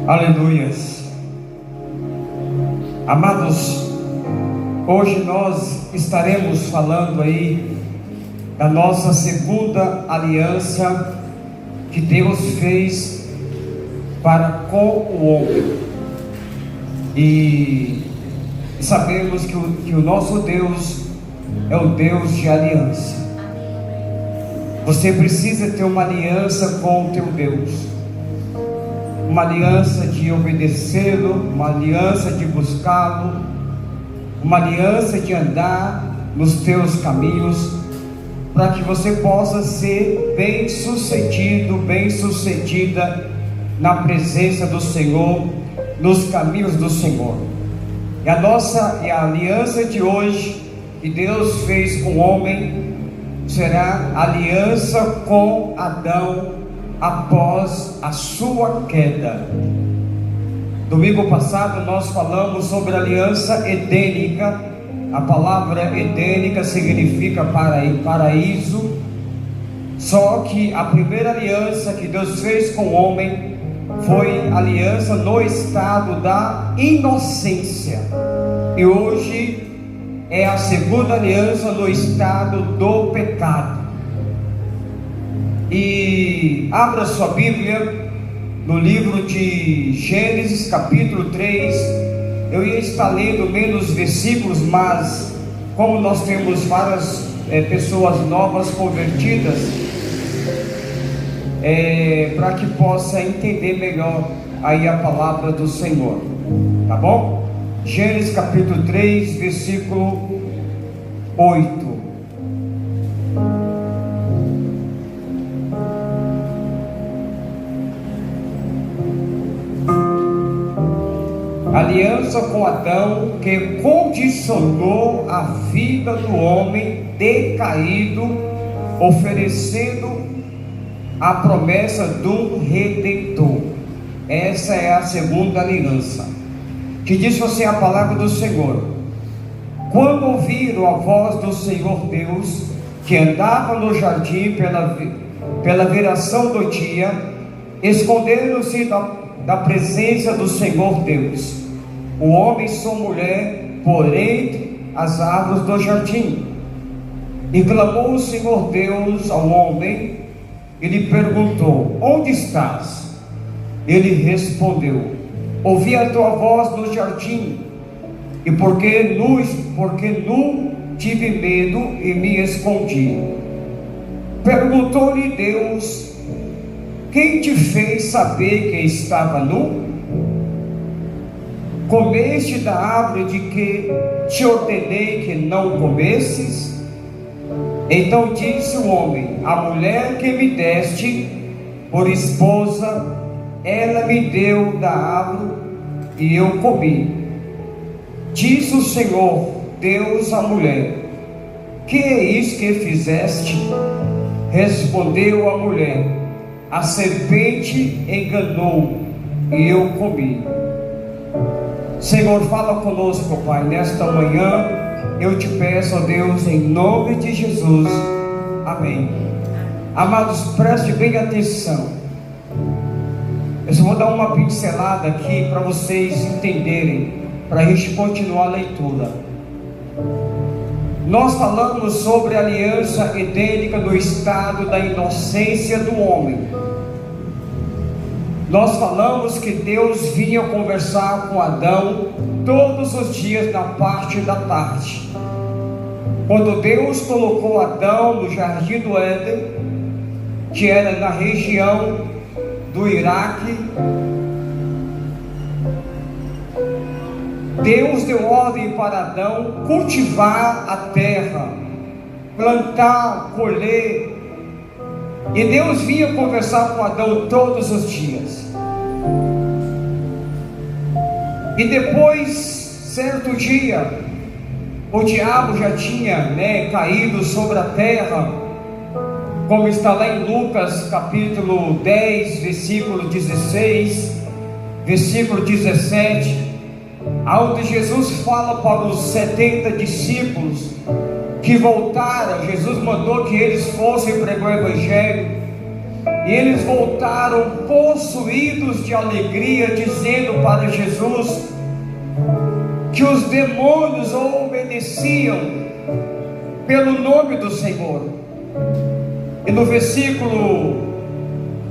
Aleluias. Amados, hoje nós estaremos falando aí da nossa segunda aliança que Deus fez para com o homem. E sabemos que o nosso Deus é o Deus de aliança. Você precisa ter uma aliança com o teu Deus, uma aliança de obedecê-lo, uma aliança de buscá-lo, uma aliança de andar nos teus caminhos, para que você possa ser bem-sucedido, bem-sucedida na presença do Senhor, nos caminhos do Senhor. E a aliança de hoje que Deus fez com o homem será aliança com Adão após a sua queda. Domingo passado nós falamos sobre a aliança edênica. A palavra edênica significa paraíso. Só que a primeira aliança que Deus fez com o homem foi aliança no estado da inocência. E hoje é a segunda aliança no estado do pecado. E abra sua Bíblia no livro de Gênesis capítulo 3. Eu ia estar lendo menos versículos, mas como nós temos várias pessoas novas convertidas, para que possa entender melhor aí a palavra do Senhor, tá bom? Gênesis capítulo 3, versículo 8. Aliança com Adão, que condicionou a vida do homem decaído, oferecendo a promessa do Redentor. Essa é a segunda aliança, que diz assim a palavra do Senhor: quando ouviram a voz do Senhor Deus, que andava no jardim pela viração do dia, esconderam-se da presença do Senhor Deus, o homem e sua mulher, por entre as árvores do jardim. E clamou o Senhor Deus ao homem e lhe perguntou: onde estás? Ele respondeu: ouvi a tua voz no jardim, e porque nu tive medo e me escondi. Perguntou-lhe Deus: quem te fez saber que estava nu? Comeste da árvore de que te ordenei que não comesses? Então disse o homem: a mulher que me deste por esposa, ela me deu da árvore e eu comi. Disse o Senhor Deus à mulher: que é isso que fizeste? Respondeu a mulher: a serpente enganou e eu comi. Senhor, fala conosco, Pai, nesta manhã. Eu te peço, ó Deus, em nome de Jesus. Amém. Amados, preste bem atenção. Eu só vou dar uma pincelada aqui para vocês entenderem, para a gente continuar a leitura. Nós falamos sobre a aliança edênica do estado da inocência do homem. Nós falamos que Deus vinha conversar com Adão todos os dias na parte da tarde. Quando Deus colocou Adão no jardim do Éden, que era na região do Iraque, Deus deu ordem para Adão cultivar a terra, plantar, colher. E Deus vinha conversar com Adão todos os dias. E depois, certo dia, o diabo já tinha caído sobre a terra, como está lá em Lucas capítulo 10, versículo 16, versículo 17, onde Jesus fala para os 70 discípulos que voltaram. Jesus mandou que eles fossem pregar o Evangelho, E eles voltaram possuídos de alegria, dizendo para Jesus que os demônios obedeciam pelo nome do Senhor. E no versículo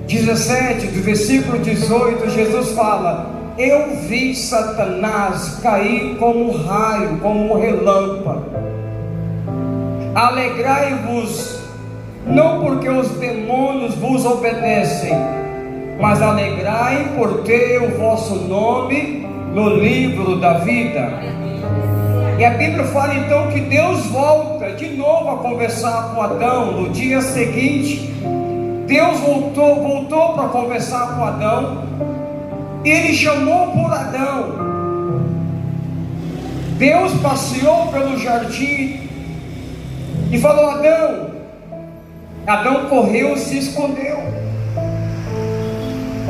17, do versículo 18, Jesus fala: eu vi Satanás cair como um raio, como um relâmpago. Alegrai-vos, não porque os demônios vos obedecem, mas alegrai por ter o vosso nome no livro da vida. E a Bíblia fala então que Deus volta de novo a conversar com Adão. No dia seguinte, Deus voltou para conversar com Adão. E ele chamou por Adão. Deus passeou pelo jardim e falou: Adão. Adão correu e se escondeu.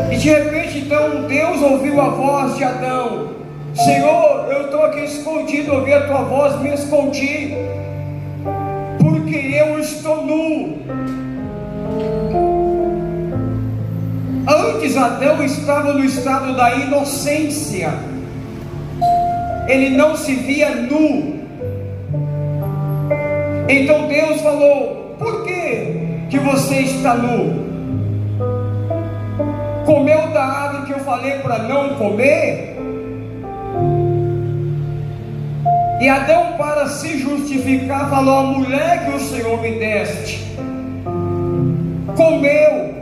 E de repente então Deus ouviu a voz de Adão: Senhor, eu estou aqui escondido, ouvi a tua voz, me escondi, porque eu estou nu. Antes Adão estava no estado da inocência, ele não se via nu. Então Deus falou: por que você está nu? Comeu da árvore que eu falei para não comer? E Adão, para se justificar, falou: a mulher que o Senhor me deste comeu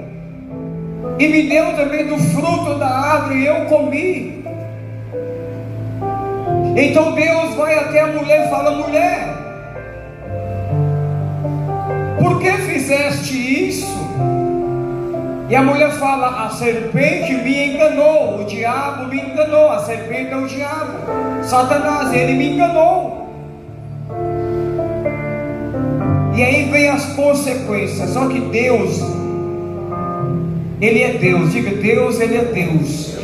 e me deu também do fruto da árvore e eu comi. Então Deus vai até a mulher e fala: mulher, por que fizeste isso? E a mulher fala: a serpente me enganou, o diabo me enganou. A serpente é o diabo, Satanás, ele me enganou. E aí vem as consequências. Só que Deus, ele é Deus. Diga: Deus, ele é Deus.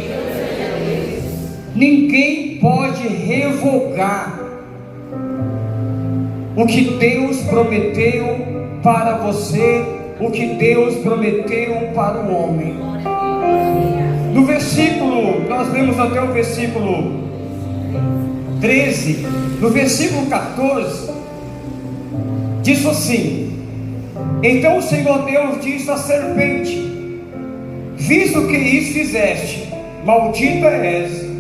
Ninguém pode revogar o que Deus prometeu para você, o que Deus prometeu para o homem. No versículo, nós lemos até o versículo 13, no versículo 14, diz assim: então o Senhor Deus disse à serpente: visto que isso fizeste, maldita és,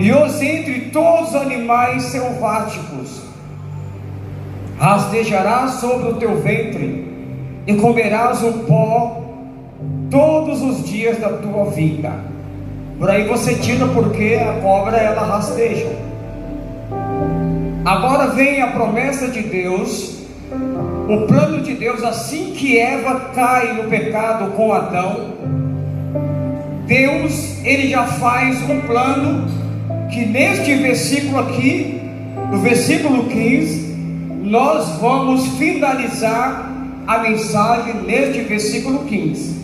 e os entre todos os animais selváticos, rastejarás sobre o teu ventre, e comerás o pó todos os dias da tua vida. Por aí você tira porque a cobra ela rasteja. Agora vem a promessa de Deus, o plano de Deus. Assim que Eva cai no pecado com Adão, Deus ele já faz um plano que neste versículo aqui, no versículo 15, nós vamos finalizar a mensagem neste versículo 15.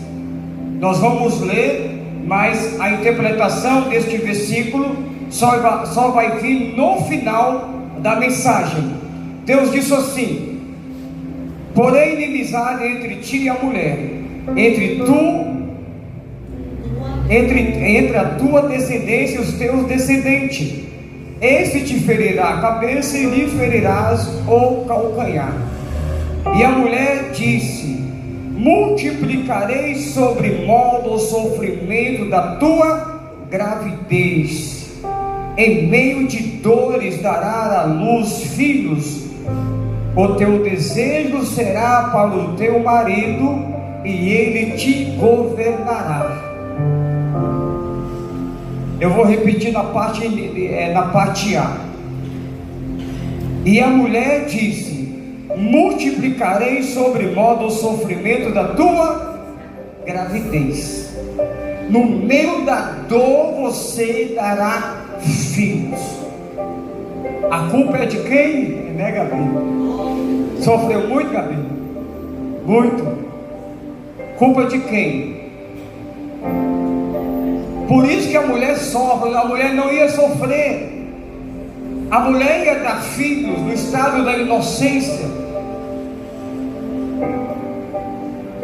Nós vamos ler, mas a interpretação deste versículo só vai vir no final da mensagem. Deus disse assim: porém inimizade entre ti e a mulher, entre a tua descendência e os teus descendentes. Este te ferirá a cabeça e lhe ferirás o calcanhar. E a mulher disse: multiplicarei sobremodo o sofrimento da tua gravidez, em meio de dores dará à luz filhos. O teu desejo será para o teu marido, e ele te governará. Eu vou repetir na parte A. E a mulher disse: multiplicarei sobremodo o sofrimento da tua gravidez. No meio da dor você dará filhos. A culpa é de quem? Né, Gabi? Sofreu muito, Gabi? Muito. Culpa de quem? Por isso que a mulher sofre. A mulher não ia sofrer. A mulher ia dar filhos no estado da inocência.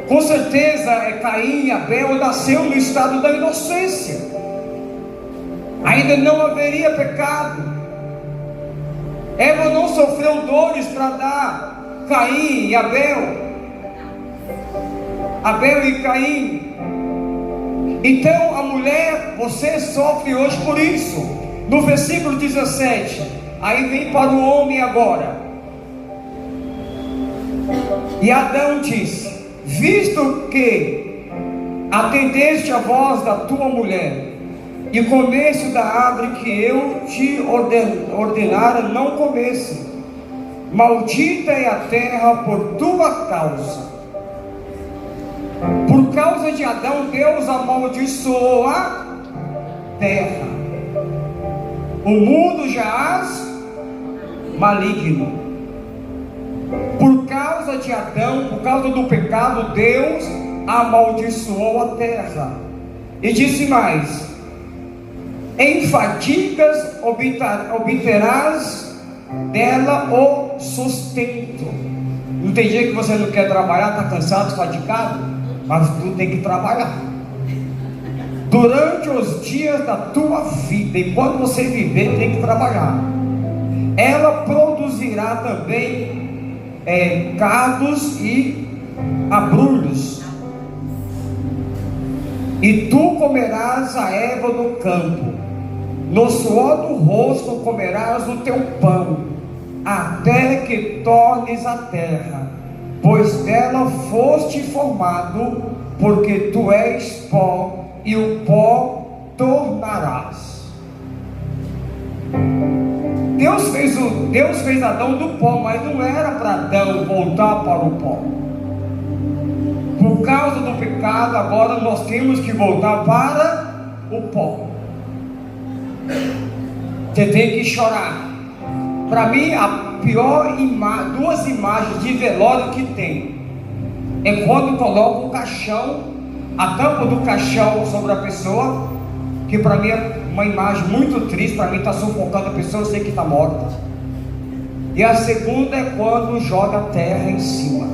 Com certeza Caim e Abel nasceu no estado da inocência, ainda não haveria pecado. Eva não sofreu dores para dar Caim e Abel e Caim. Então a mulher, você sofre hoje por isso. No versículo 17, aí vem para o homem agora. E Adão disse: visto que atendeste a voz da tua mulher e comeste da árvore que eu te ordenara não comesse, maldita é a terra por tua causa. Por causa de Adão, Deus amaldiçoou a terra. O mundo jaz maligno. Por causa de Adão, por causa do pecado, Deus amaldiçoou a terra. E disse mais: em fadigas obterás dela o sustento. Não tem dia que você não quer trabalhar, está cansado, fadigado, mas tu tem que trabalhar durante os dias da tua vida. Enquanto você viver, tem que trabalhar. Ela produzirá também cardos e abrolhos, e tu comerás a erva do campo, no suor do rosto comerás o teu pão, até que tornes a terra, pois dela foste formado, porque tu és pó, e o pó tornarás. Deus fez Adão do pó, mas não era para Adão voltar para o pó. Por causa do pecado, agora nós temos que voltar para o pó. Você tem que chorar. Para mim, a pior duas imagens de velório que tem é quando coloca o caixão, a tampa do caixão sobre a pessoa, que para mim é uma imagem muito triste. Para mim está sufocando a pessoa, eu sei que está morta. E a segunda é quando joga a terra em cima.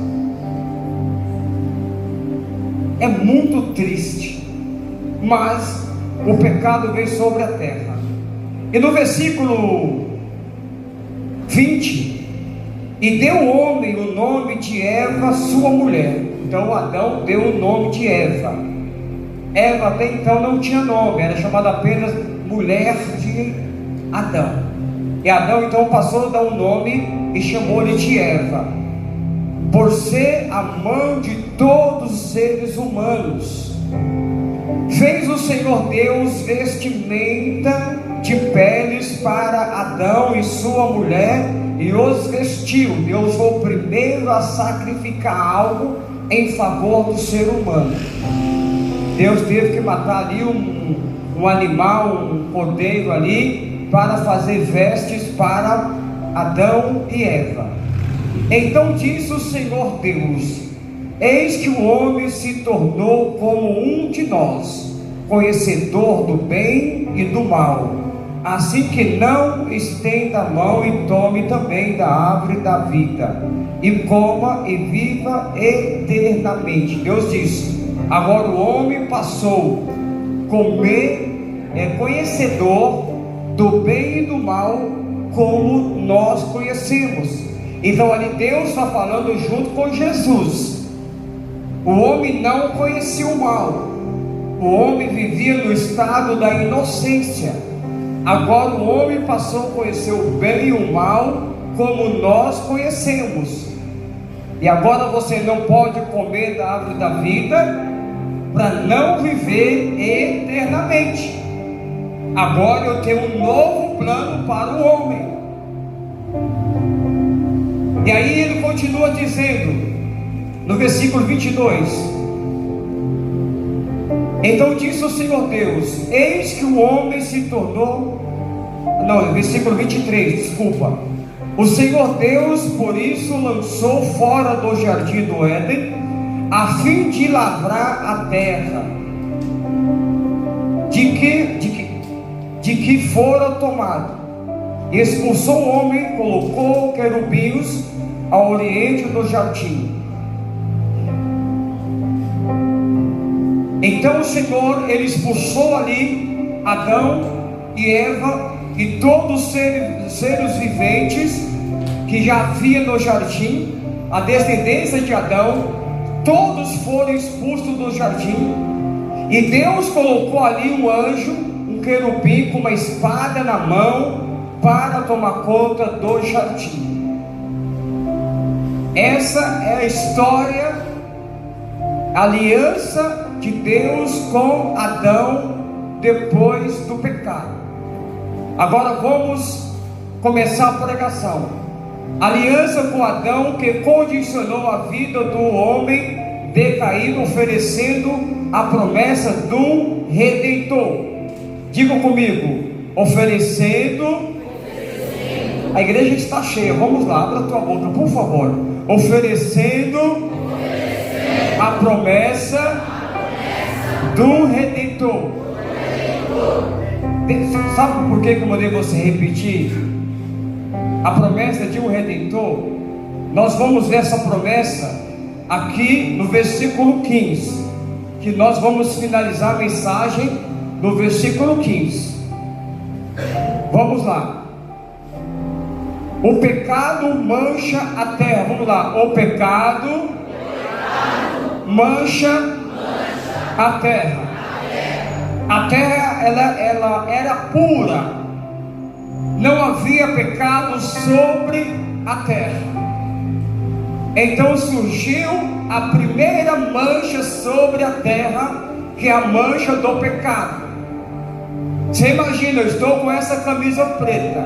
É muito triste, mas o pecado veio sobre a terra. E no versículo 20: e deu o homem o nome de Eva, sua mulher. Então Adão deu o nome de Eva. Eva até então não tinha nome, era chamada apenas mulher de Adão. E Adão então passou a dar um nome e chamou-lhe de Eva, por ser a mãe de todos os seres humanos. Fez o Senhor Deus vestimenta de peles para Adão e sua mulher, e os vestiu. Deus foi o primeiro a sacrificar algo em favor do ser humano. Deus teve que matar ali um animal, um cordeiro ali, para fazer vestes para Adão e Eva. Então disse o Senhor Deus: eis que o homem se tornou como um de nós, conhecedor do bem e do mal. Assim que não estenda a mão e tome também da árvore da vida, e coma e viva eternamente. Deus disse: agora o homem passou a comer, conhecedor do bem e do mal, como nós conhecemos. Então ali Deus está falando junto com Jesus. O homem não conhecia o mal, o homem vivia no estado da inocência. Agora o homem passou a conhecer o bem e o mal como nós conhecemos. E agora você não pode comer da árvore da vida para não viver eternamente. Agora eu tenho um novo plano para o homem. E aí ele continua dizendo no versículo 22: então disse o Senhor Deus: eis que o homem se tornou... Não, versículo 23, desculpa. O Senhor Deus por isso lançou fora do jardim do Éden, a fim de lavrar a terra de que fora tomado. E expulsou o homem, colocou querubins ao oriente do jardim. Então o Senhor, Ele expulsou ali Adão e Eva e todos os seres viventes que já havia no jardim, a descendência de Adão, todos foram expulsos do jardim. E Deus colocou ali um anjo, um querubim com uma espada na mão, para tomar conta do jardim. Essa é a história, a aliança de Deus com Adão depois do pecado. Agora vamos começar a pregação. Aliança com Adão, que condicionou a vida do homem decaído, oferecendo a promessa do Redentor. Diga comigo: oferecendo. A igreja está cheia, vamos lá, abra a tua boca, por favor. Oferecendo a promessa do Redentor. Sabe por que eu mandei você repetir? A promessa de um Redentor. Nós vamos ver essa promessa aqui no versículo 15, que nós vamos finalizar a mensagem no versículo 15. Vamos lá. O pecado mancha a terra. Vamos lá. O pecado mancha a terra. A terra ela era pura. Não havia pecado sobre a terra. Então surgiu a primeira mancha sobre a terra, que é a mancha do pecado. Você imagina, eu estou com essa camisa preta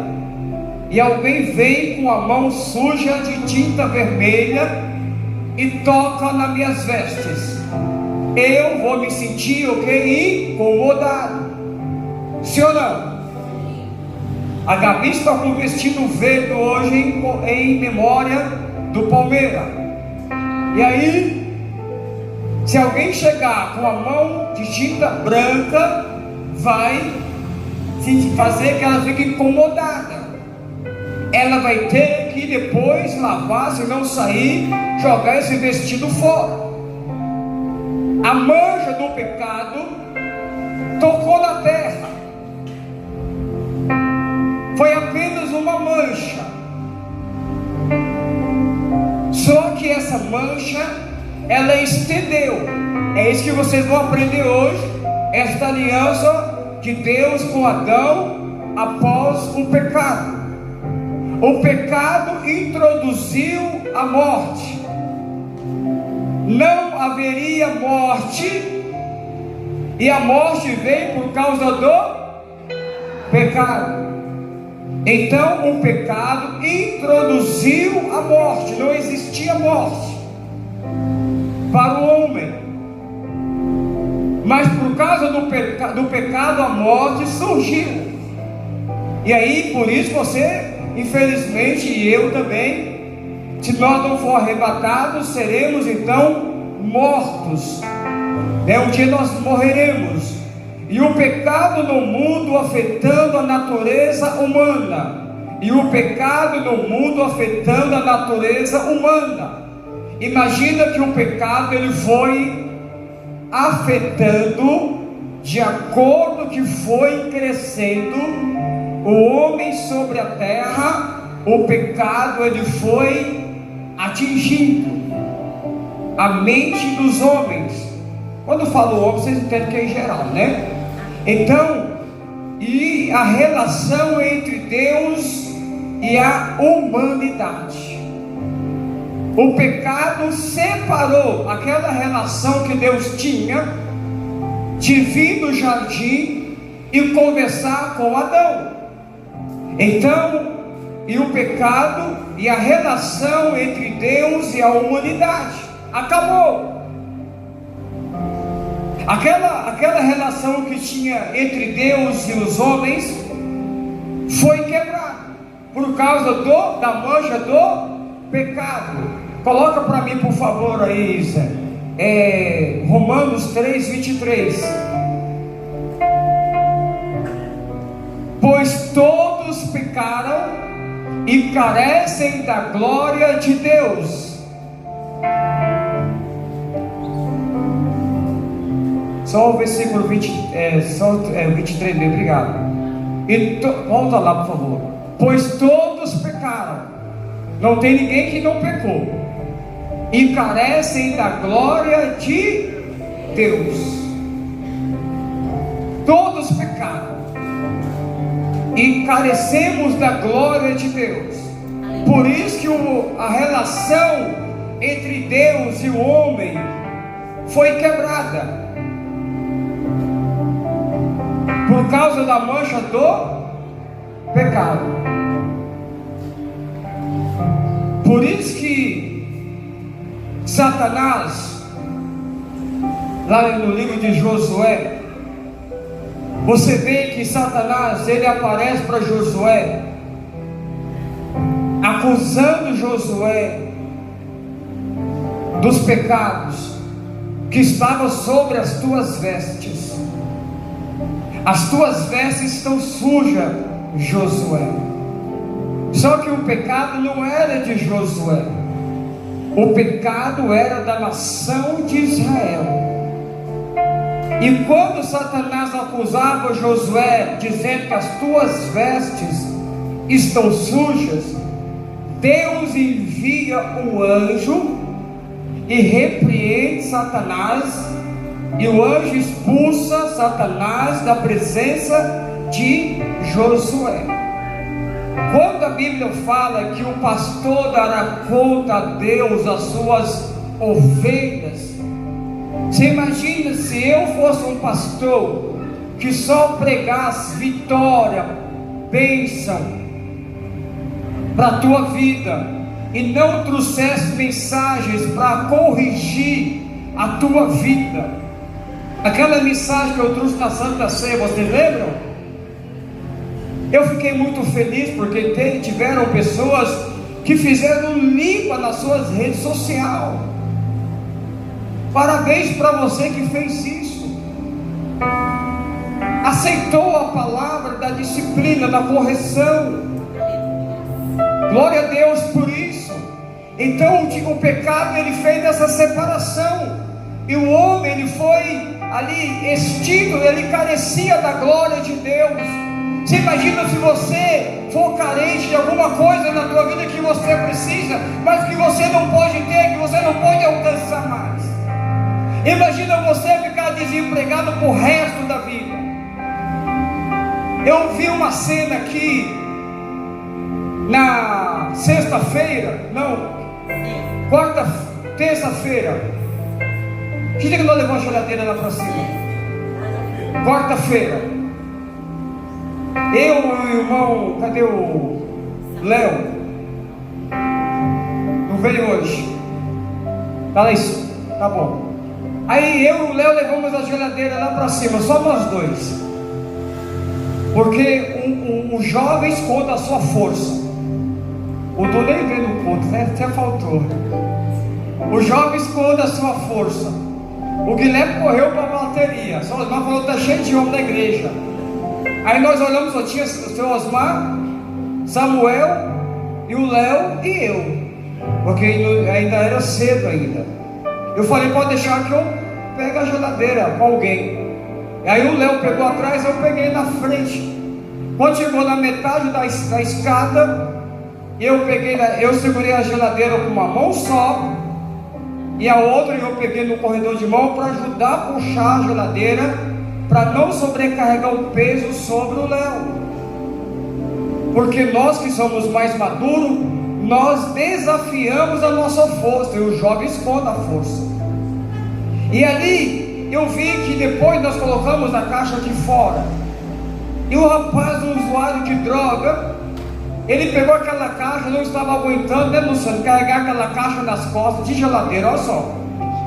e alguém vem com a mão suja de tinta vermelha e toca nas minhas vestes. Eu vou me sentir incomodado. Sim ou não? A Gabi está com o vestido verde hoje em memória do Palmeiras. E aí, se alguém chegar com a mão de tinta branca, vai fazer que ela fique incomodada. Ela vai ter que depois lavar, se não sair, jogar esse vestido fora. A mancha do pecado tocou na terra. Foi apenas uma mancha. Só que essa mancha, ela estendeu. É isso que vocês vão aprender hoje. Esta aliança de Deus com Adão após o pecado. O pecado introduziu a morte. Não haveria morte, e a morte veio por causa do pecado. Então o pecado introduziu a morte. Não existia morte para o homem, mas por causa do pecado a morte surgiu. E aí, por isso você, infelizmente, e eu também, se nós não for arrebatados, seremos então mortos. Um dia nós morreremos. E o pecado no mundo afetando a natureza humana. E o pecado no mundo afetando a natureza humana. Imagina que o pecado ele foi afetando, de acordo que foi crescendo o homem sobre a terra, o pecado ele foi atingindo a mente dos homens. Quando eu falo homem, vocês entendem que é em geral, né? Então, e a relação entre Deus e a humanidade. O pecado separou aquela relação que Deus tinha de vir no jardim e conversar com Adão. Então, e o pecado e a relação entre Deus e a humanidade acabou. Aquela relação que tinha entre Deus e os homens foi quebrada por causa da mancha do pecado. Coloca para mim, por favor, aí, Isa. Romanos 3:23. Pois todos pecaram e carecem da glória de Deus. Só o versículo 23, obrigado. Volta lá, por favor. Pois todos pecaram, não tem ninguém que não pecou, e carecem da glória de Deus. Todos pecaram e carecemos da glória de Deus. Por isso que a relação entre Deus e o homem foi quebrada, por causa da mancha do pecado. Por isso que Satanás, lá no livro de Josué, você vê que Satanás, ele aparece para Josué, acusando Josué dos pecados que estavam sobre as tuas vestes. As tuas vestes estão sujas, Josué. Só que o pecado não era de Josué, o pecado era da nação de Israel. E quando Satanás acusava Josué, dizendo que as tuas vestes estão sujas, Deus envia um anjo e repreende Satanás, e o anjo expulsa Satanás da presença de Josué. Quando a Bíblia fala que o pastor dará conta a Deus as suas ovelhas, você imagina se eu fosse um pastor que só pregasse vitória, bênção para a tua vida, e não trouxesse mensagens para corrigir a tua vida. Aquela mensagem que eu trouxe na Santa Ceia, vocês lembram? Eu fiquei muito feliz porque tiveram pessoas que fizeram limpa nas suas redes sociais. Parabéns para você que fez isso. Aceitou a palavra da disciplina, da correção. Glória a Deus por isso. Então o pecado, ele fez essa separação, e o homem, ele foi ali extinto, ele carecia da glória de Deus. Você imagina se você for carente de alguma coisa na tua vida que você precisa, mas que você não pode ter, que você não pode alcançar mais. Imagina você ficar desempregado pro resto da vida. Eu vi uma cena aqui na sexta-feira, terça-feira. Que dia que nós levamos a geladeira lá para cima? Quarta-feira. Eu e o irmão, cadê o Léo? Não veio hoje. Tá lá isso, tá bom. Aí eu e o Léo levamos a geladeira lá para cima, só nós dois. Porque um jovem esconde a sua força. O Dom nem veio no ponto, né? Até faltou. O jovem esconde a sua força. O Guilherme correu para a bateria. Só Osmar falou: está cheio de homem na igreja. Aí nós olhamos, só tinha o seu Osmar, Samuel e o Léo e eu, porque ainda era cedo ainda. Eu falei: pode deixar que eu pegue a geladeira com alguém. E aí o Léo pegou atrás, eu peguei na frente. Quando chegou na metade da escada, eu segurei a geladeira com uma mão só, e a outra eu peguei no corredor de mão para ajudar a puxar a geladeira, para não sobrecarregar o peso sobre o Léo. Porque nós que somos mais maduros, nós desafiamos a nossa força, e o jovem esconde a força. E ali eu vi que depois nós colocamos na caixa de fora, e o rapaz, um usuário de droga, ele pegou aquela caixa, não estava aguentando, né, Luciano, carregar aquela caixa nas costas de geladeira. Olha só,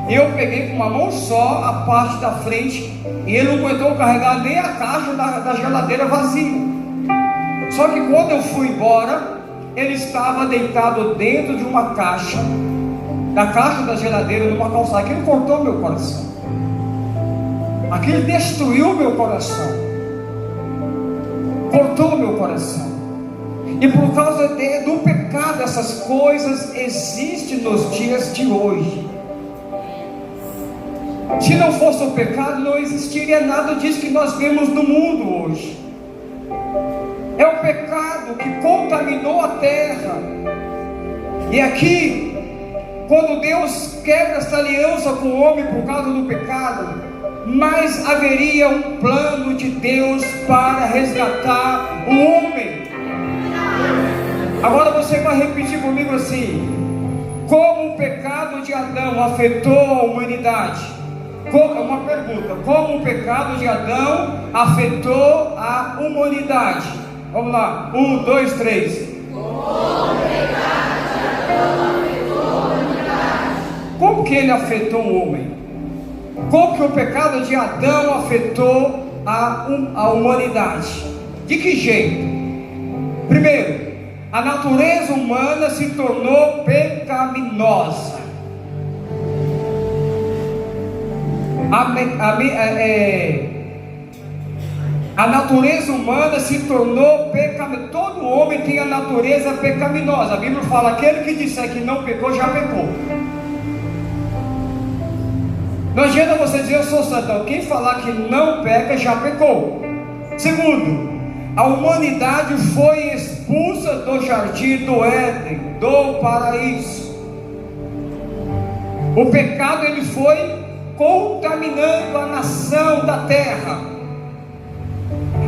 eu peguei com uma mão só a parte da frente, e ele não aguentou carregar nem a caixa da geladeira vazia. Só que quando eu fui embora, ele estava deitado dentro de uma caixa, da caixa da geladeira, numa calçada. Aquilo cortou meu coração, aquilo destruiu meu coração, cortou meu coração. E por causa do pecado, essas coisas existem nos dias de hoje. Se não fosse o pecado, não existiria nada disso que nós vemos no mundo hoje. É o pecado que contaminou a terra. E aqui, quando Deus quebra essa aliança com o homem por causa do pecado, mas haveria um plano de Deus para resgatar o homem. Agora você vai repetir comigo assim: como o pecado de Adão afetou a humanidade? Uma pergunta: como o pecado de Adão afetou a humanidade? Vamos lá, 1, 2, 3. Como que ele afetou o homem? Como que o pecado de Adão afetou a humanidade? De que jeito? Primeiro, a natureza humana se tornou pecaminosa. A natureza humana se tornou pecaminosa. Todo homem tem a natureza pecaminosa. A Bíblia fala: aquele que disser que não pecou, já pecou. Não adianta você dizer eu sou santo. Quem falar que não peca, já pecou. Segundo, a humanidade foi expulsa do jardim do Éden, do paraíso. O pecado ele foi contaminando a nação da terra.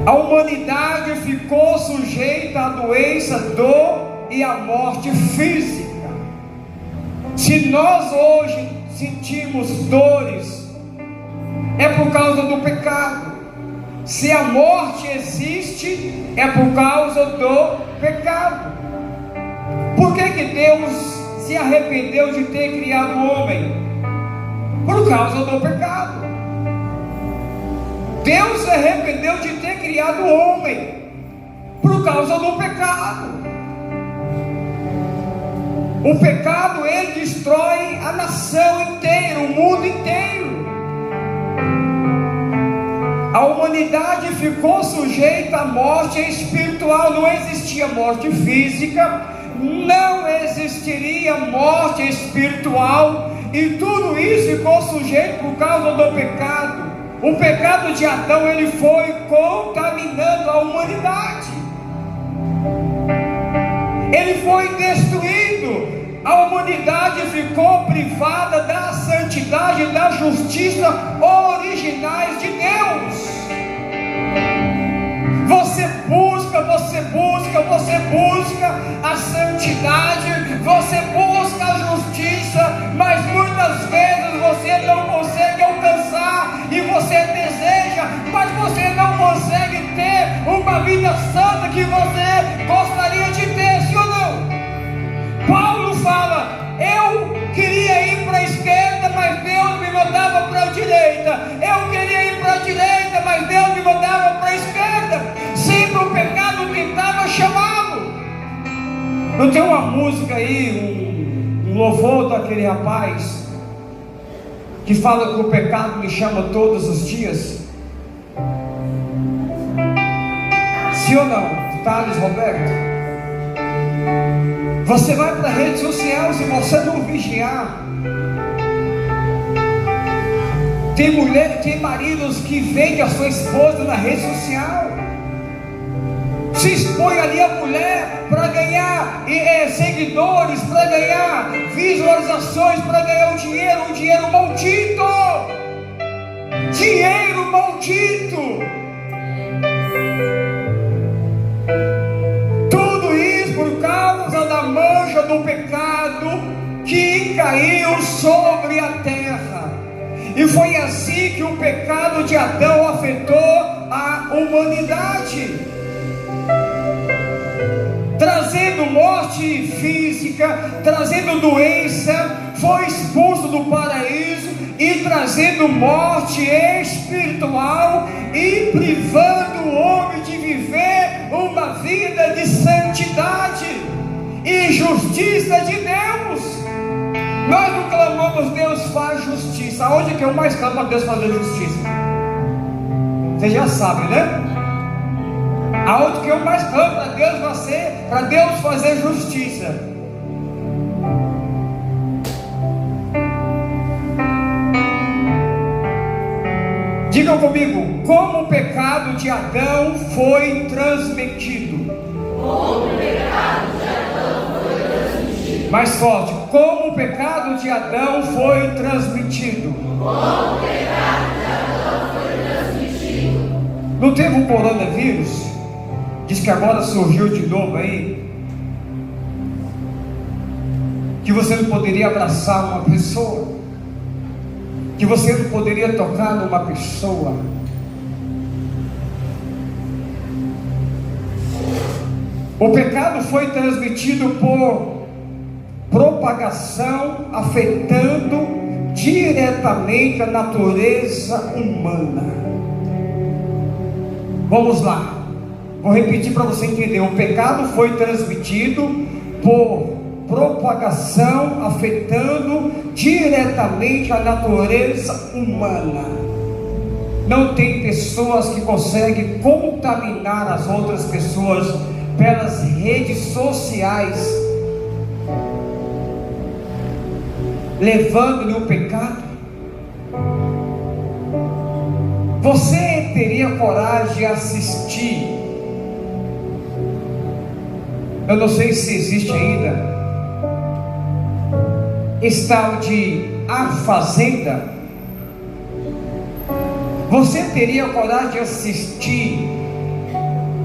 A humanidade ficou sujeita à doença, dor e à morte física. Se nós hoje sentimos dores, é por causa do pecado. Se a morte existe, é por causa do pecado. Por que Deus se arrependeu de ter criado o homem? Por causa do pecado. Deus se arrependeu de ter criado o homem por causa do pecado. O pecado, ele destrói a nação inteira, o mundo inteiro. A humanidade ficou sujeita à morte espiritual. Não existia morte física, não existiria morte espiritual, e tudo isso ficou sujeito por causa do pecado. O pecado de Adão, ele foi contaminando a humanidade. Ele foi destruindo. A humanidade ficou privada da santidade e da justiça originais de Deus. Você busca a santidade, você busca a justiça, mas muitas vezes você não consegue alcançar, e você deseja, mas você não consegue ter uma vida santa que você gostaria de ter, sim ou não? Paulo fala: eu queria ir para a esquerda, mas Deus me mandava para a direita. Eu queria ir para a direita, mas Deus me mandava para a esquerda. Sempre o pecado tentava chamá-lo. Não tem uma música aí, um louvor daquele rapaz que fala que o pecado me chama todos os dias? Sim ou não? Thales Roberto? Você vai para a rede social, se você não vigiar. Tem maridos que vendem a sua esposa na rede social. Se expõe ali a mulher para ganhar seguidores, para ganhar visualizações, para ganhar um dinheiro maldito. Dinheiro maldito. Tudo isso por causa da mancha do pecado que caiu sobre a terra. E foi assim que o pecado de Adão afetou a humanidade, trazendo morte física, trazendo doença. Foi expulso do paraíso e trazendo morte espiritual e privando o homem de viver uma vida de santidade e justiça de Deus. Nós não clamamos: Deus faz justiça. Aonde que eu mais clamo a Deus fazer justiça? Você já sabe, né? Aonde que eu mais clamo para Deus fazer justiça? Digam comigo, como o pecado de Adão foi transmitido. Como o pecado de Adão foi transmitido. Mais forte, como o pecado de Adão foi transmitido. Como o pecado de Adão foi transmitido. Não teve um coronavírus? Diz que agora surgiu de novo aí. Que você não poderia abraçar uma pessoa, que você não poderia tocar numa pessoa. O pecado foi transmitido por propagação, afetando diretamente a natureza humana. Vamos lá, vou repetir para você entender. O pecado foi transmitido por propagação, afetando diretamente a natureza humana. Não tem pessoas que conseguem contaminar as outras pessoas pelas redes sociais, levando-lhe o pecado. Você teria coragem de assistir? Eu não sei se existe ainda esse tal de A Fazenda. Você teria coragem de assistir?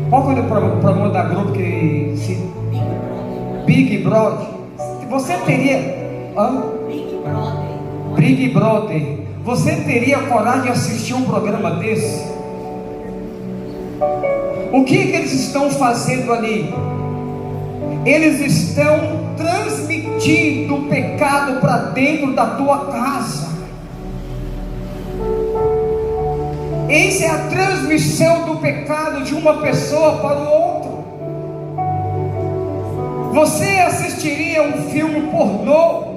Qual foi o programa da Globo que se... Big Brother? Você teria... Big Brother. Você teria coragem de assistir um programa desse? O que eles estão fazendo ali? Eles estão transmitindo o pecado para dentro da tua casa. Essa é a transmissão do pecado de uma pessoa para o outro. Você assistiria um filme pornô?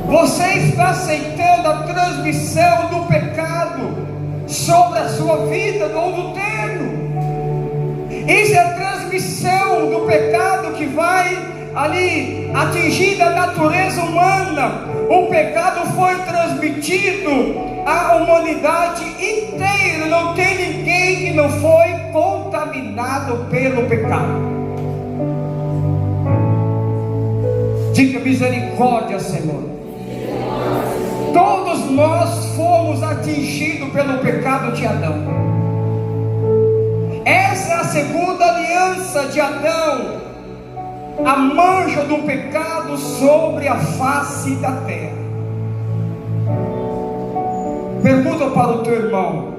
Você está aceitando a transmissão do pecado sobre a sua vida ou do terno? Essa é a transmissão do pecado que vai ali atingindo a natureza humana. O pecado foi transmitido à humanidade inteira. Não tem ninguém que não foi contaminado pelo pecado. Diga misericórdia, Senhor. Todos nós fomos atingidos pelo pecado de Adão. Essa é a segunda aliança de Adão, a mancha do pecado sobre a face da terra. Pergunta para o teu irmão: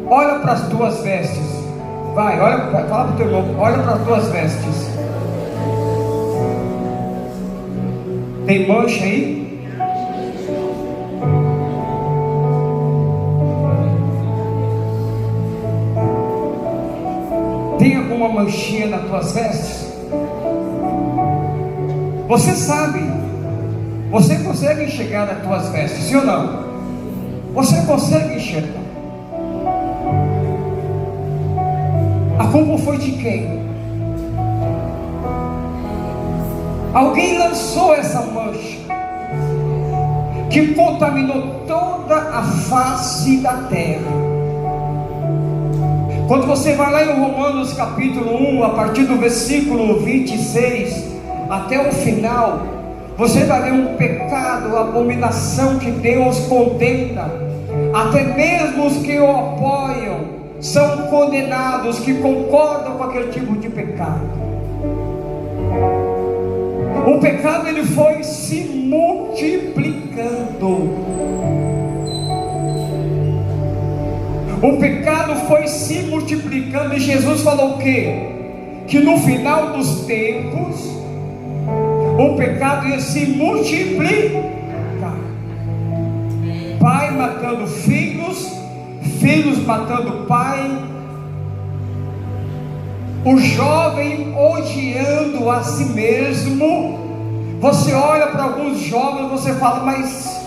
olha para as tuas vestes. Vai, fala para o teu irmão: olha para as tuas vestes. Tem mancha aí? Tem alguma manchinha nas tuas vestes? Você sabe, você consegue enxergar nas tuas vestes, sim ou não? Você consegue enxergar. A culpa foi de quem? Alguém lançou essa mancha que contaminou toda a face da terra. Quando você vai lá em Romanos capítulo 1, a partir do versículo 26 até o final, você vai ver um pecado, abominação que Deus condena. Até mesmo os que o apoiam são condenados, que concordam com aquele tipo de pecado. O pecado ele foi se multiplicando. O pecado foi se multiplicando, e Jesus falou o quê? Que no final dos tempos o pecado ia se multiplicar. Pai matando filhos, filhos matando pai, o jovem odiando a si mesmo. Você olha para alguns jovens e você fala: mas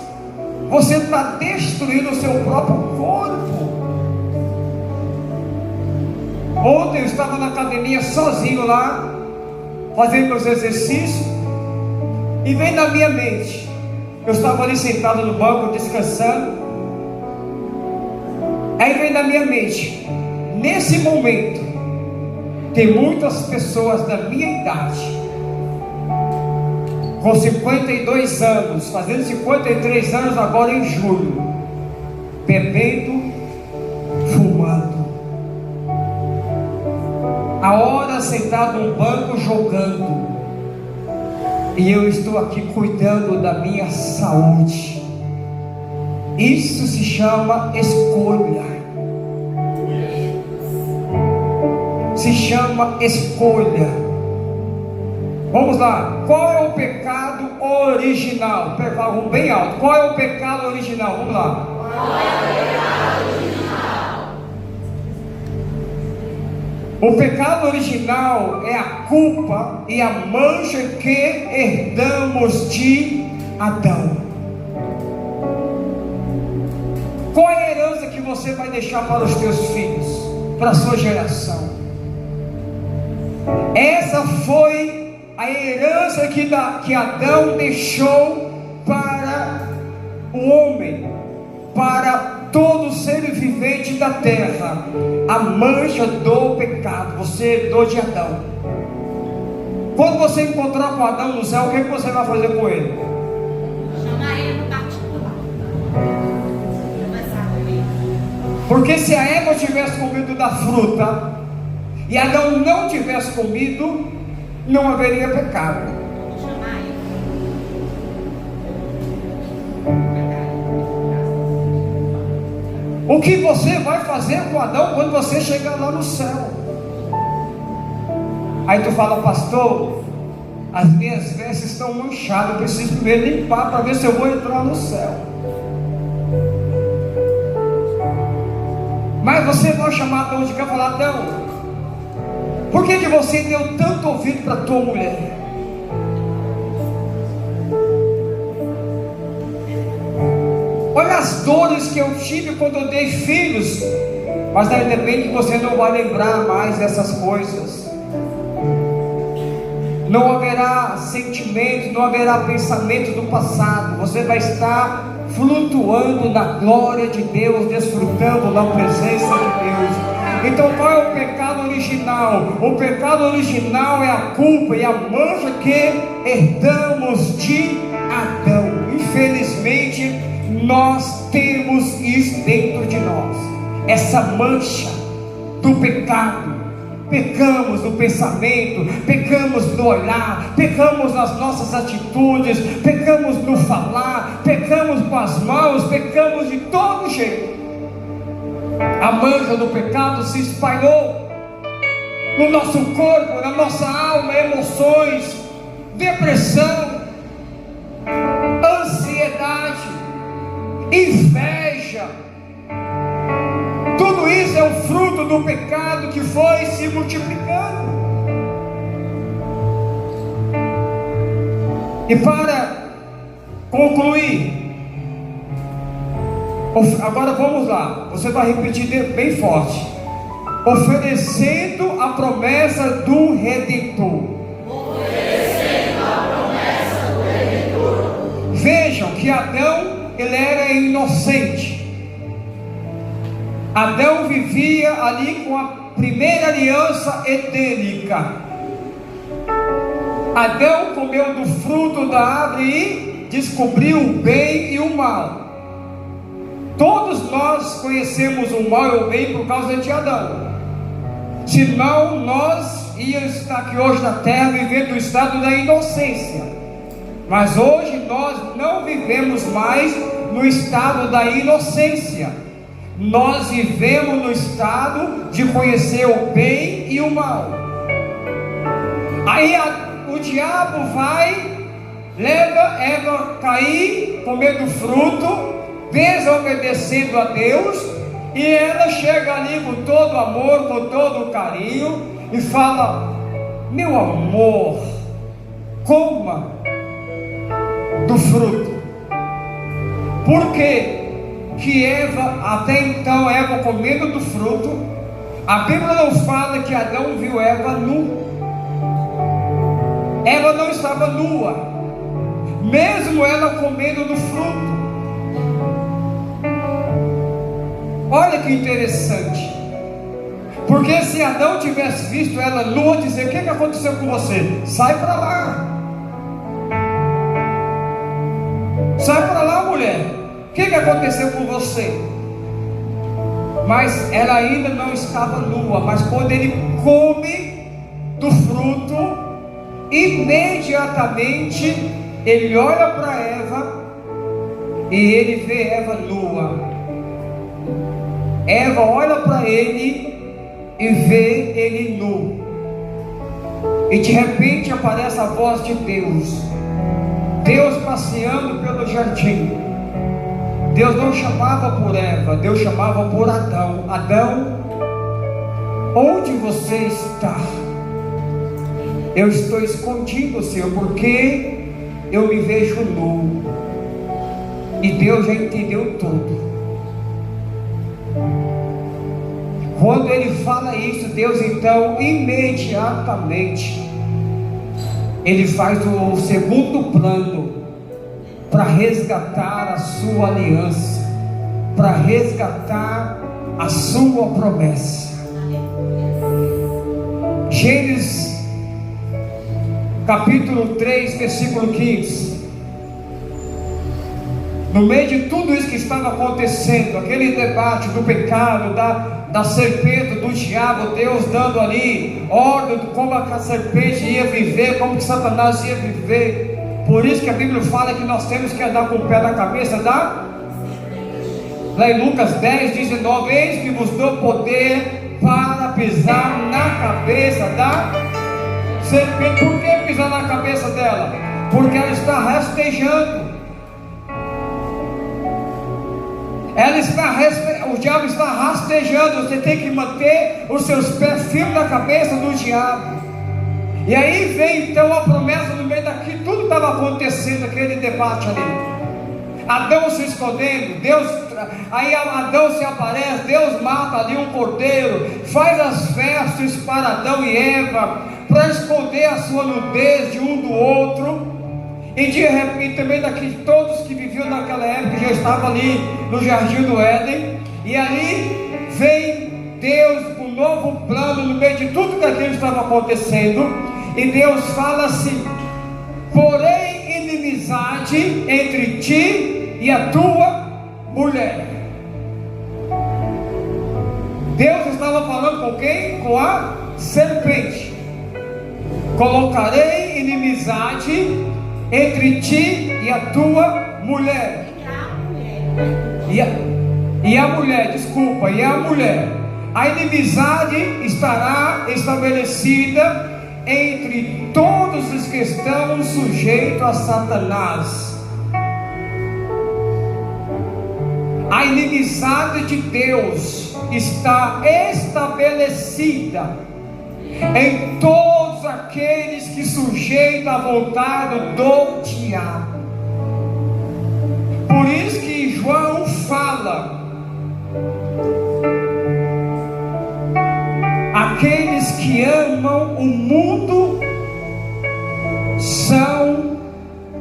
você está destruindo o seu próprio corpo. Ontem eu estava na academia sozinho lá, fazendo meus exercícios, e vem na minha mente: Eu estava ali sentado no banco, descansando. Aí vem na minha mente, nesse momento, tem muitas pessoas da minha idade, com 52 anos, fazendo 53 anos agora em julho, bebendo, fumando, a hora sentado num banco jogando, e eu estou aqui cuidando da minha saúde. Isso se chama escolha. Se chama escolha. Vamos lá. Qual é o pecado original? Vamos bem alto. Qual é o pecado original? Vamos lá. Qual é o pecado original? O pecado original é a culpa e a mancha que herdamos de Adão. Qual é a herança que você vai deixar para os teus filhos, para a sua geração? Essa foi a herança que Adão deixou para o homem, para todo ser vivente da terra. A mancha do pecado. Você herdou de Adão. Quando você encontrar com Adão no céu, o que você vai fazer com ele? Chamar ele no particular. Porque se a Eva tivesse comido da fruta e Adão não tivesse comido, não haveria pecado. Chamar ele. O que você vai fazer com Adão quando você chegar lá no céu? Aí tu fala, pastor, as minhas vestes estão manchadas, eu preciso primeiro limpar para ver se eu vou entrar no céu. Mas você vai chamar Adão de cá e falar, Adão, por que você deu tanto ouvido para tua mulher? Olha as dores que eu tive quando eu dei filhos. Mas ainda bem que você não vai lembrar mais dessas coisas. Não haverá sentimentos, não haverá pensamentos do passado. Você vai estar flutuando na glória de Deus, desfrutando da presença de Deus. Então qual é o pecado original? O pecado original é a culpa e a mancha que herdamos de Adão. Infelizmente nós temos isso dentro de nós, essa mancha do pecado. Pecamos no pensamento, pecamos no olhar, pecamos nas nossas atitudes, pecamos no falar, pecamos com as mãos, pecamos de todo jeito. A mancha do pecado se espalhou no nosso corpo, na nossa alma, emoções, depressão, ansiedade, inveja. Tudo isso é o fruto do pecado que foi se multiplicando. E para concluir, agora vamos lá, você vai repetir bem forte: oferecendo a promessa do Redentor. Oferecendo a promessa do Redentor. Vejam que Adão, ele era inocente. Adão vivia ali com a primeira aliança edênica. Adão comeu do fruto da árvore e descobriu o bem e o mal. Todos nós conhecemos o mal e o bem por causa de Adão. Senão nós íamos estar aqui hoje na terra vivendo o estado da inocência. Mas hoje nós não vivemos mais no estado da inocência. Nós vivemos no estado de conhecer o bem e o mal. Aí o diabo vai, leva Eva a cair, comendo fruto, desobedecendo a Deus, e ela chega ali com todo amor, com todo carinho, e fala: meu amor, coma do fruto. Por quê? Que Eva, até então Eva comendo do fruto, a Bíblia não fala que Adão viu Eva nu. Eva não estava nua, mesmo ela comendo do fruto. Olha que interessante. Porque se Adão tivesse visto ela nua, dizer: o que aconteceu com você? Sai para lá. Sai para lá, mulher. O que aconteceu com você? Mas ela ainda não estava nua. Mas quando ele come do fruto, imediatamente ele olha para Eva e ele vê Eva nua. Eva olha para ele e vê ele nu. E de repente aparece a voz de Deus. Deus passeando pelo jardim. Deus não chamava por Eva, Deus chamava por Adão. Adão, onde você está? Eu estou escondido, Senhor, porque eu me vejo nu. E Deus já entendeu tudo. Quando ele fala isso, Deus então imediatamente ele faz o segundo plano para resgatar a sua aliança, para resgatar a sua promessa. Gênesis capítulo 3, versículo 15. No meio de tudo isso que estava acontecendo, aquele debate do pecado, da serpente, do diabo, Deus dando ali ordem de como a serpente ia viver, como que Satanás ia viver. Por isso que a Bíblia fala que nós temos que andar com o pé na cabeça da... Lá em Lucas 10, 19: eis que vos dou poder para pisar na cabeça da serpente. Por que pisar na cabeça dela? Porque ela está rastejando. O diabo está rastejando. Você tem que manter os seus pés firmes na cabeça do diabo. E aí vem então a promessa no meio daqui. Tudo estava acontecendo, aquele debate ali. Adão se escondendo, aí Adão se aparece, Deus mata ali um cordeiro, faz as festas para Adão e Eva, para esconder a sua nudez de um do outro. E de repente também daqui, todos que viviam naquela época já estavam ali no jardim do Éden. E ali vem Deus com um novo plano no meio de tudo que aquilo estava acontecendo. E Deus fala assim: porém inimizade entre ti e a tua mulher. Deus estava falando com quem? Com a serpente. Colocarei inimizade entre ti e a tua mulher. E a mulher, desculpa, e a mulher. A inimizade estará estabelecida entre todos os que estão sujeitos a Satanás. A inimizade de Deus está estabelecida em todos aqueles que sujeitam a vontade do diabo. Por isso que João fala: aqueles que amam o mundo são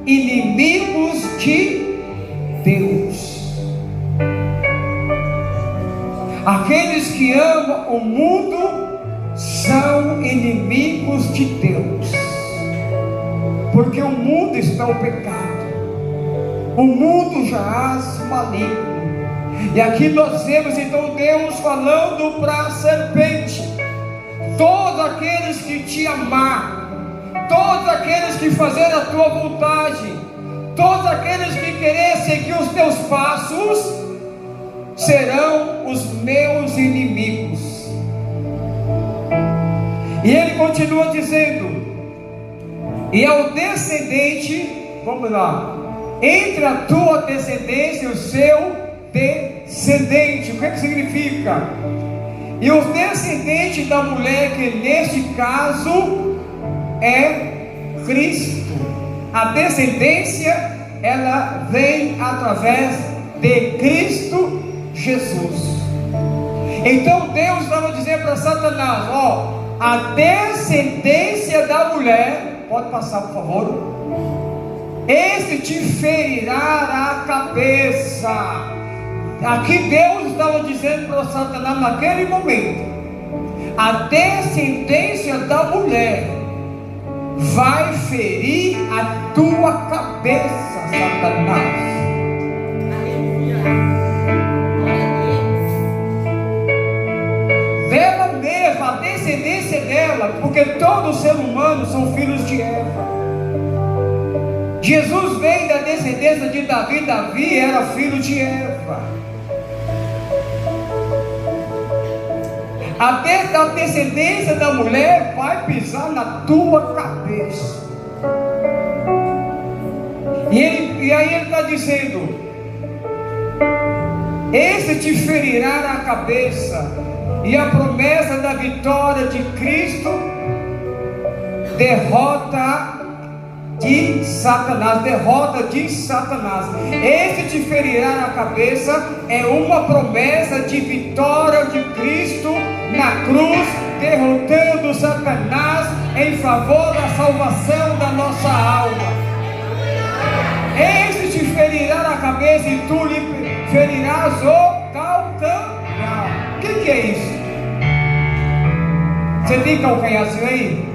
inimigos de Deus. Aqueles que amam o mundo são inimigos de Deus, porque o mundo está o pecado, o mundo jaz maligno. E aqui nós vemos então Deus falando para a serpente: todos aqueles que te amar, todos aqueles que fazerem a tua vontade, todos aqueles que querem seguir os teus passos, serão os meus inimigos. E ele continua dizendo: e ao descendente, vamos lá, entre a tua descendência e o seu descendente. O que significa? E o descendente da mulher, que neste caso é Cristo. A descendência, ela vem através de Cristo Jesus. Então Deus estava dizendo para Satanás: ó, a descendência da mulher, pode passar por favor, esse te ferirá a cabeça. Aqui Deus estava dizendo para Satanás naquele momento: a descendência da mulher vai ferir a tua cabeça, Satanás. Dela mesma, a descendência dela, porque todos os seres humanos são filhos de Eva. Jesus veio da descendência de Davi. Davi era filho de Eva. A descendência da mulher vai pisar na tua cabeça. E aí ele está dizendo: esse te ferirá a cabeça. E a promessa da vitória de Cristo, derrota de Satanás. Esse te ferirá a cabeça é uma promessa de vitória de Cristo na cruz, derrotando Satanás em favor da salvação da nossa alma. Esse te ferirá a cabeça e tu lhe ferirás o calcanhar. O que é isso? Você tem calcanhar assim aí?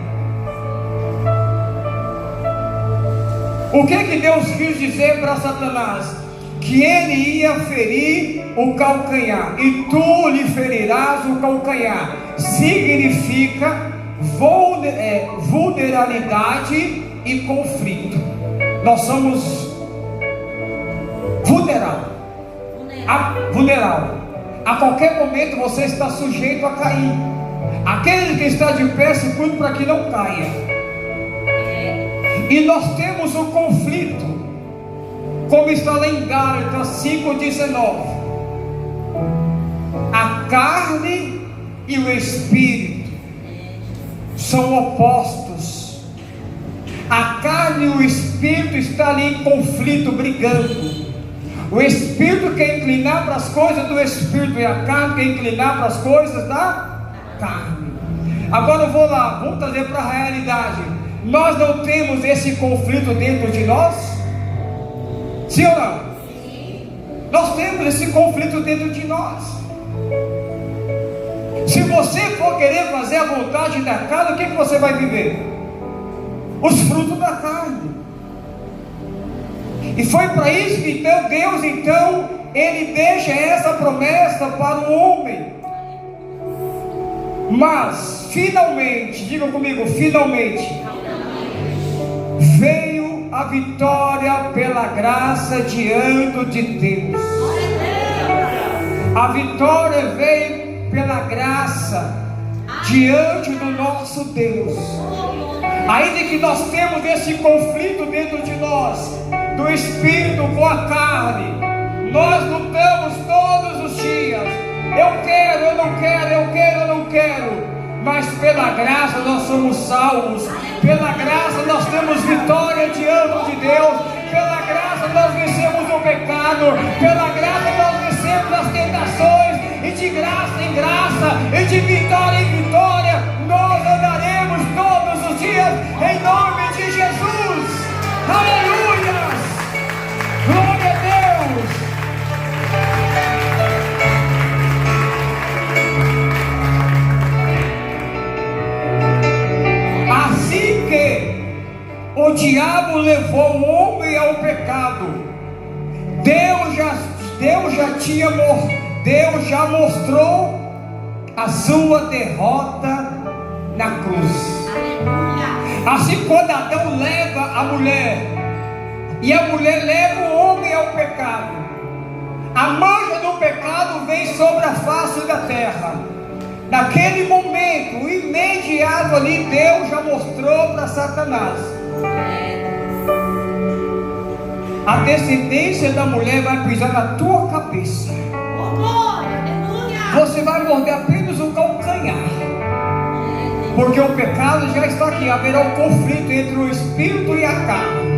O que Deus quis dizer para Satanás? Que ele ia ferir o calcanhar, e tu lhe ferirás o calcanhar. Significa vulnerabilidade e conflito. Nós somos vulnerável. A qualquer momento você está sujeito a cair. Aquele que está de pé, se cuide para que não caia. E nós temos um conflito, como está lá em Gálatas 5,19. A carne e o espírito são opostos. A carne e o espírito estão ali em conflito, brigando. O espírito quer inclinar para as coisas do espírito, e a carne quer inclinar para as coisas da carne. Agora eu vou lá, vamos trazer para a realidade. Nós não temos esse conflito dentro de nós? Sim ou não? Sim. Nós temos esse conflito dentro de nós. Se você for querer fazer a vontade da carne, o que você vai viver? Os frutos da carne. E foi para isso que Deus ele deixa essa promessa para o homem. Mas finalmente, diga comigo, finalmente veio a vitória pela graça diante de Deus. A vitória veio pela graça diante do nosso Deus. Ainda que nós temos esse conflito dentro de nós, do espírito com a carne, nós lutamos todos os dias. Eu quero, eu não quero, eu quero, eu não quero. Mas pela graça nós somos salvos. Pela graça nós temos vitória diante de Deus. Pela graça nós vencemos o pecado. Pela graça nós vencemos as tentações. E de graça em graça, e de vitória em vitória, nós andaremos todos os dias em nome de Jesus. Aleluia! Glória a Deus! Assim que o diabo levou o homem ao pecado, Deus já mostrou a sua derrota na cruz. Assim, quando Adão leva a mulher, e a mulher leva o homem ao pecado, a mancha do pecado vem sobre a face da terra. Naquele momento, imediato ali, Deus já mostrou para Satanás: a descendência da mulher vai pisar na tua cabeça. Você vai morder apenas o calcanhar, porque o pecado já está aqui. Haverá um conflito entre o espírito e a carne.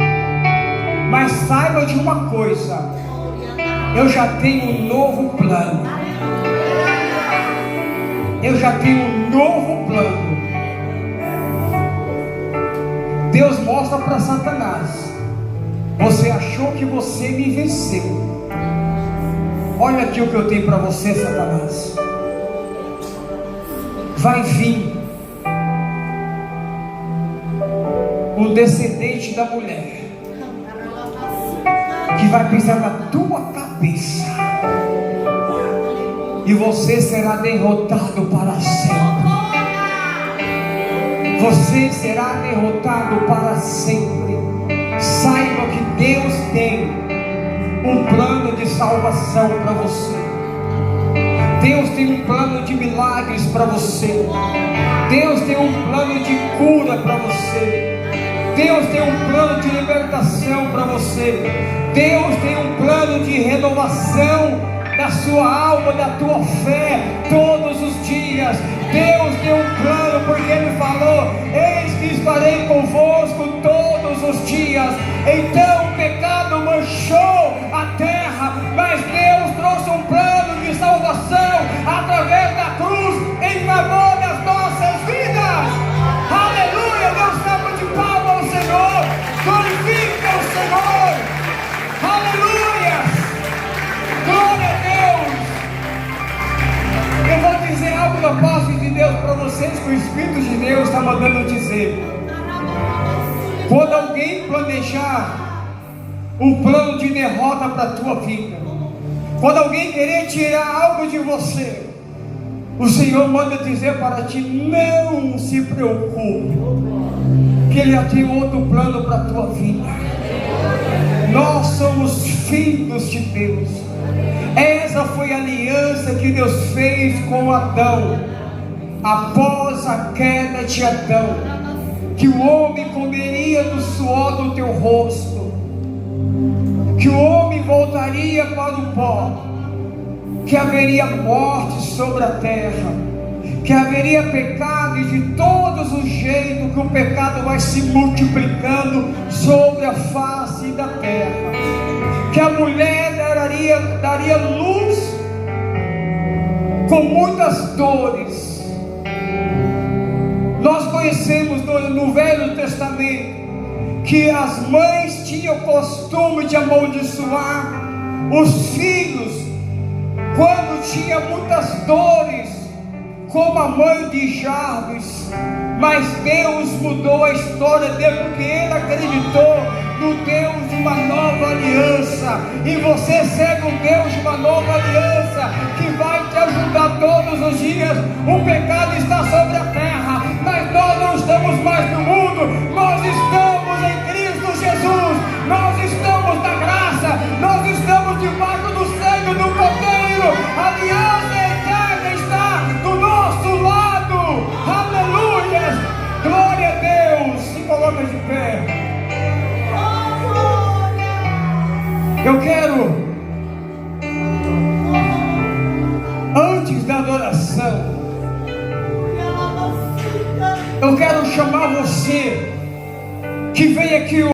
Mas saiba de uma coisa: eu já tenho um novo plano. Eu já tenho um novo plano. Deus mostra para Satanás Você achou que você me venceu. Olha aqui o que eu tenho para você, Satanás. Vai vir um descendente da mulher que vai pisar na tua cabeça, e você será derrotado para sempre. Você será derrotado para sempre. Saiba que Deus tem um plano de salvação para você. Deus tem um plano de milagres para você. Deus tem um plano de cura para você. Deus tem um plano de libertação para você. Deus tem um plano de renovação da sua alma, da tua fé, todos os dias. Deus tem um plano, porque Ele falou: eis que estarei convosco todos os dias. Então o pecado manchou a terra, mas Deus trouxe um plano de salvação através da cruz, em favor das nossas vidas. Aleluia! Deus salva de palmas ao Senhor, glorifica o Senhor. Aleluia! Glória a Deus! Eu vou dizer algo da parte de Deus para vocês, que o Espírito de Deus está mandando dizer. Quando alguém planejar um plano de derrota para a tua vida, quando alguém querer tirar algo de você, o Senhor manda dizer para ti: não se preocupe, que Ele já tem outro plano para a tua vida. Nós somos filhos de Deus. Essa foi a aliança que Deus fez com Adão, após a queda de Adão, que o homem comeria do suor do teu rosto, que o homem voltaria para o pó, que haveria morte sobre a terra, que haveria pecado, e de todos os jeitos que o pecado vai se multiplicando sobre a face da terra, que a mulher daria luz com muitas dores. Nós conhecemos no Velho Testamento que as mães tinham o costume de amaldiçoar os filhos quando tinha muitas dores, como a mãe de Jabes. Mas Deus mudou a história dele, porque ele acreditou no Deus de uma nova aliança. E você segue um Deus de uma nova aliança, que vai te ajudar todos os dias. O pecado está sobre a terra, mas nós não estamos mais no mundo, nós estamos em Cristo Jesus. Nós estamos na graça, nós estamos debaixo do sangue do Cordeiro. A aliança eterna está do nosso lado. Aleluia! Glória a Deus! Se coloca de pé. Eu quero, antes da adoração, eu quero chamar você que veio aqui